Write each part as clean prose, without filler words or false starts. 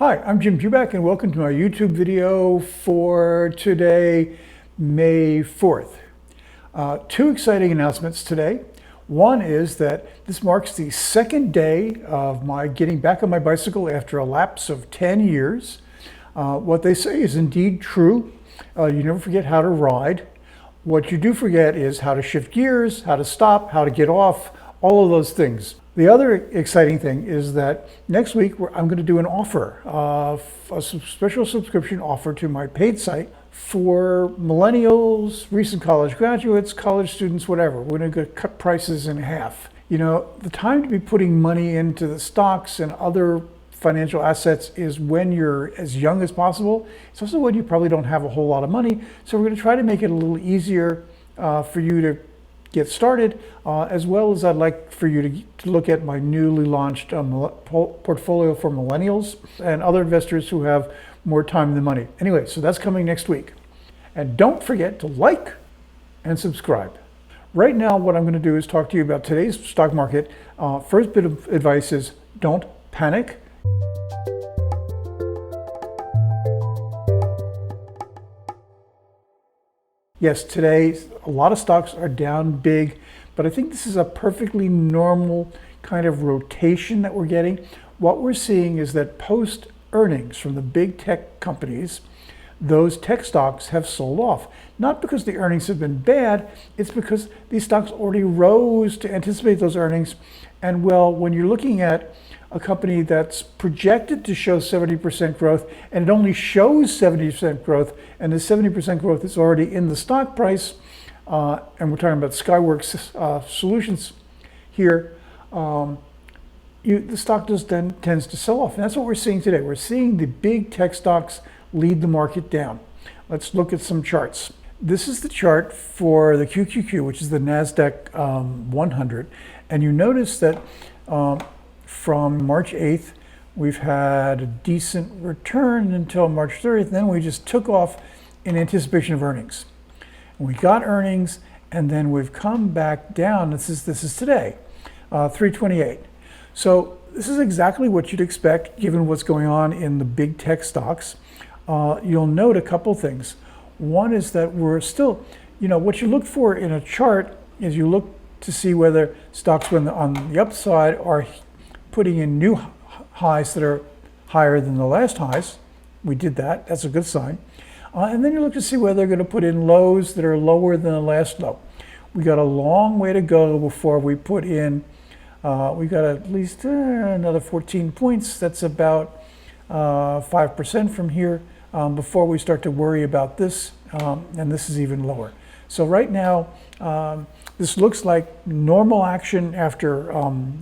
Hi, I'm Jim Jubak and welcome to my YouTube video for today, May 4th. Two exciting announcements today. One is that this marks the second day of my getting back on my bicycle after a lapse of 10 years. What they say is indeed true. You never forget how to ride. What you do forget is how to shift gears, how to stop, how to get off, all of those things. The other exciting thing is that next week I'm going to do an offer, a special subscription offer to my paid site for millennials, recent college graduates, college students, whatever. We're going to cut prices in half. You know, the time to be putting money into the stocks and other financial assets is when you're as young as possible. It's also when you probably don't have a whole lot of money. So we're going to try to make it a little easier for you to get started, as well as I'd like for you to look at my newly launched portfolio for millennials and other investors who have more time than money. Anyway, so that's coming next week. And don't forget to like and subscribe. Right now, what I'm going to do is talk to you about today's stock market. First bit of advice is don't panic. Yes, today a lot of stocks are down big, but I think this is a perfectly normal kind of rotation that we're getting. What we're seeing is that post earnings from the big tech companies, those tech stocks have sold off. Not because the earnings have been bad, it's because these stocks already rose to anticipate those earnings. And well, when you're looking at a company that's projected to show 70% growth and it only shows 70% growth, and the 70% growth is already in the stock price, and we're talking about Skyworks Solutions here, the stock just then tends to sell off. And that's what we're seeing today. We're seeing the big tech stocks lead the market down. Let's look at some charts. This is the chart for the QQQ, which is the NASDAQ 100. And you notice that from March 8th, we've had a decent return until March 30th. Then we just took off in anticipation of earnings. And we got earnings, and then we've come back down. This is today, 328. So this is exactly what you'd expect given what's going on in the big tech stocks. You'll note a couple things. One is that we're still, what you look for in a chart is you look to see whether stocks, when on the upside, are putting in new highs that are higher than the last highs. We did that. That's a good sign. And then you look to see whether they're going to put in lows that are lower than the last low. We got a long way to go before we put in, we got at least another 14 points. That's about 5% from here before we start to worry about this. And this is even lower. So right now, this looks like normal action after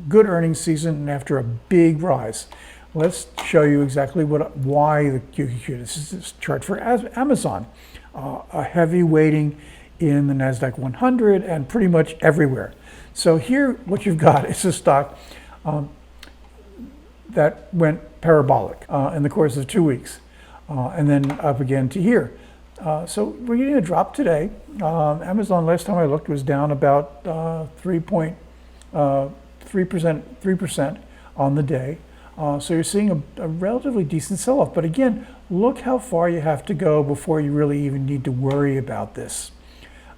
good earnings season and after a big rise. Let's show you exactly why the QQQ. This is this chart for Amazon. A heavy weighting in the NASDAQ 100 and pretty much everywhere. So here, what you've got is a stock that went parabolic in the course of 2 weeks, and then up again to here. So we're getting a drop today. Amazon, last time I looked, was down about 3% on the day. So you're seeing a relatively decent sell-off. But again, look how far you have to go before you really even need to worry about this.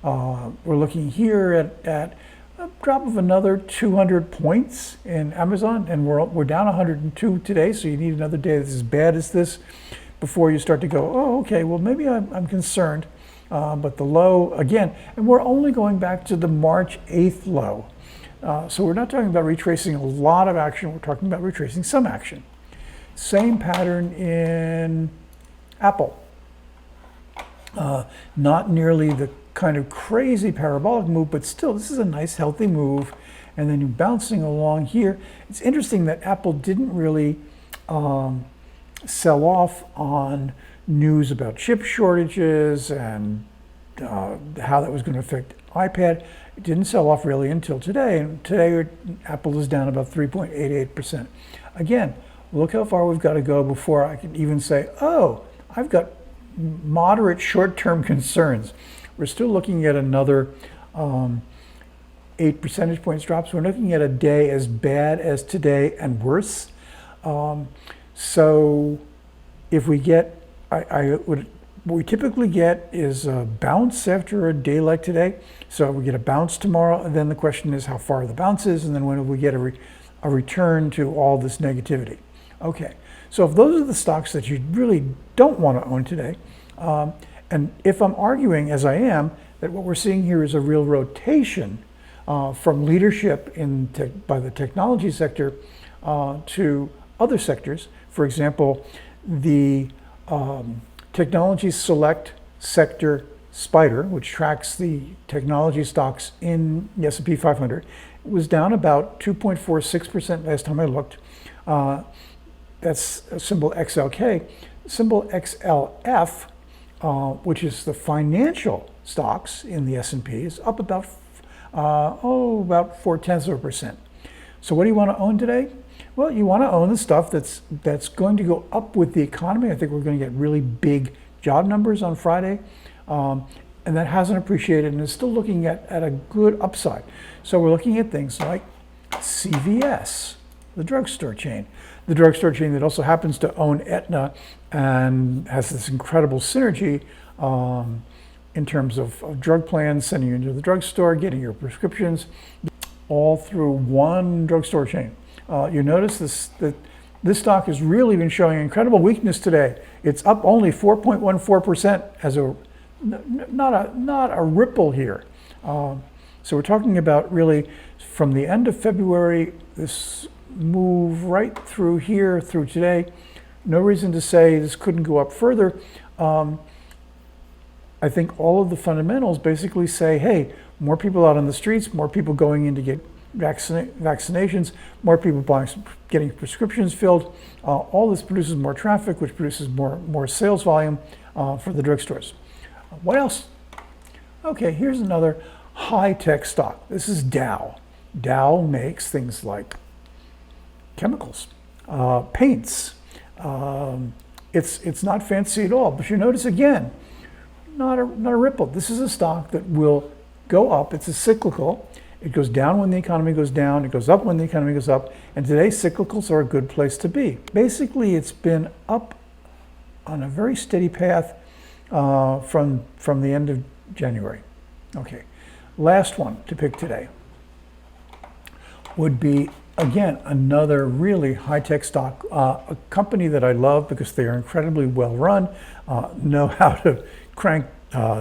We're looking here at a drop of another 200 points in Amazon, and we're down 102 today. So you need another day that's as bad as this before you start to go, oh, okay, well, maybe I'm concerned. But the low, again, and we're only going back to the March 8th low. So we're not talking about retracing a lot of action. We're talking about retracing some action. Same pattern in Apple. Not nearly the kind of crazy parabolic move, but still, this is a nice, healthy move. And then you're bouncing along here. It's interesting that Apple didn't really sell off on news about chip shortages and how that was going to affect iPad. It didn't sell off really until today. And today, Apple is down about 3.88%. Again, look how far we've got to go before I can even say, oh, I've got moderate short-term concerns. We're still looking at another 8 percentage points drops. We're looking at a day as bad as today and worse. So if we get, what we typically get is a bounce after a day like today. So we get a bounce tomorrow, and then the question is how far the bounce is, and then when we get a return to all this negativity. Okay, so if those are the stocks that you really don't want to own today, and if I'm arguing, as I am, that what we're seeing here is a real rotation from leadership by the technology sector to other sectors. For example, the technology select sector spider, which tracks the technology stocks in the S&P 500, was down about 2.46% last time I looked. That's symbol XLK. Symbol XLF, which is the financial stocks in the S&P, is up about 0.4%. So what do you want to own today? Well, you want to own the stuff that's going to go up with the economy. I think we're going to get really big job numbers on Friday, and that hasn't appreciated and is still looking at a good upside. So we're looking at things like CVS, the drugstore chain. The drugstore chain that also happens to own Aetna and has this incredible synergy in terms of drug plans, sending you into the drugstore, getting your prescriptions, all through one drugstore chain. You notice that this stock has really been showing incredible weakness today. It's up only 4.14% as not a ripple here. So we're talking about really from the end of February, this move right through here through today. No reason to say this couldn't go up further. I think all of the fundamentals basically say, hey, more people out on the streets, more people going in to get vaccinations, more people getting prescriptions filled. All this produces more traffic, which produces more sales volume for the drugstores. What else? Okay, here's another high-tech stock. This is Dow. Dow makes things like chemicals, paints. It's not fancy at all, but you notice again, not a ripple. This is a stock that will go up. It's a cyclical. It goes down when the economy goes down. It goes up when the economy goes up. And today, cyclicals are a good place to be. Basically, it's been up on a very steady path from the end of January. Okay, last one to pick today would be, again, another really high-tech stock, a company that I love because they are incredibly well run, know how to crank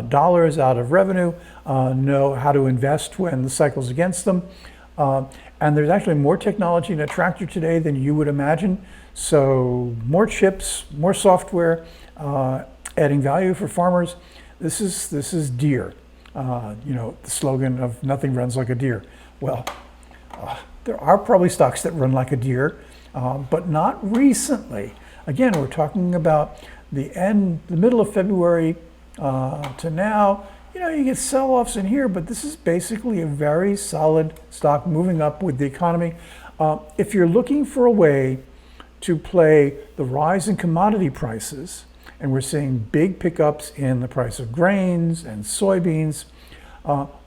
dollars out of revenue, know how to invest when the cycle's against them. And there's actually more technology in a tractor today than you would imagine. So more chips, more software, adding value for farmers. This is Deere. The slogan of nothing runs like a deer. Well, there are probably stocks that run like a deer, but not recently. Again, we're talking about the middle of February to now. You get sell-offs in here, but this is basically a very solid stock moving up with the economy. If you're looking for a way to play the rise in commodity prices, and we're seeing big pickups in the price of grains and soybeans,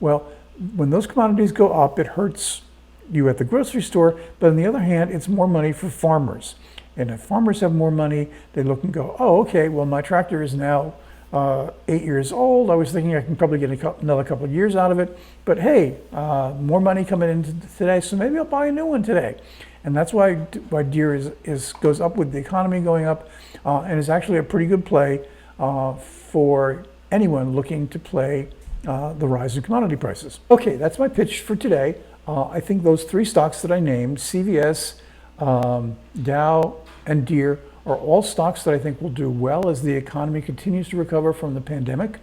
well, when those commodities go up, it hurts you at the grocery store, but on the other hand, it's more money for farmers. And if farmers have more money, they look and go, oh, okay, well, my tractor is now 8 years old. I was thinking I can probably get another couple of years out of it, but hey, more money coming in today, so maybe I'll buy a new one today. And that's why Deere goes up with the economy going up, and is actually a pretty good play for anyone looking to play the rise in commodity prices. Okay, that's my pitch for today. I think those three stocks that I named, CVS, Dow, and Deere, are all stocks that I think will do well as the economy continues to recover from the pandemic.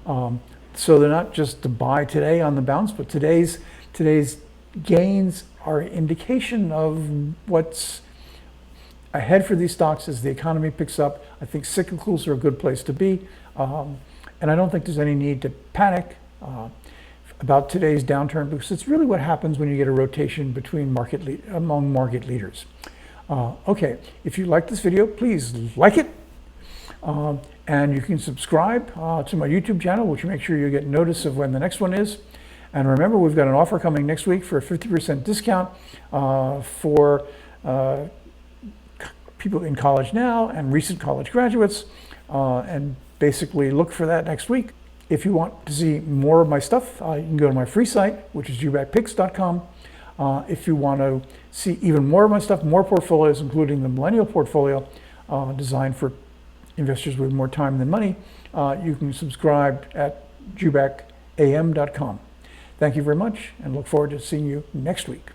So they're not just to buy today on the bounce, but today's gains are an indication of what's ahead for these stocks as the economy picks up. I think cyclicals are a good place to be. And I don't think there's any need to panic about today's downturn, because it's really what happens when you get a rotation between among market leaders. Okay, if you like this video, please like it. And you can subscribe to my YouTube channel, which will make sure you get notice of when the next one is. And remember, we've got an offer coming next week for a 50% discount for people in college now and recent college graduates, and basically look for that next week. If you want to see more of my stuff, you can go to my free site, which is jubakpicks.com. If you want to see even more of my stuff, more portfolios, including the millennial portfolio, designed for investors with more time than money, you can subscribe at jubakam.com. Thank you very much, and look forward to seeing you next week.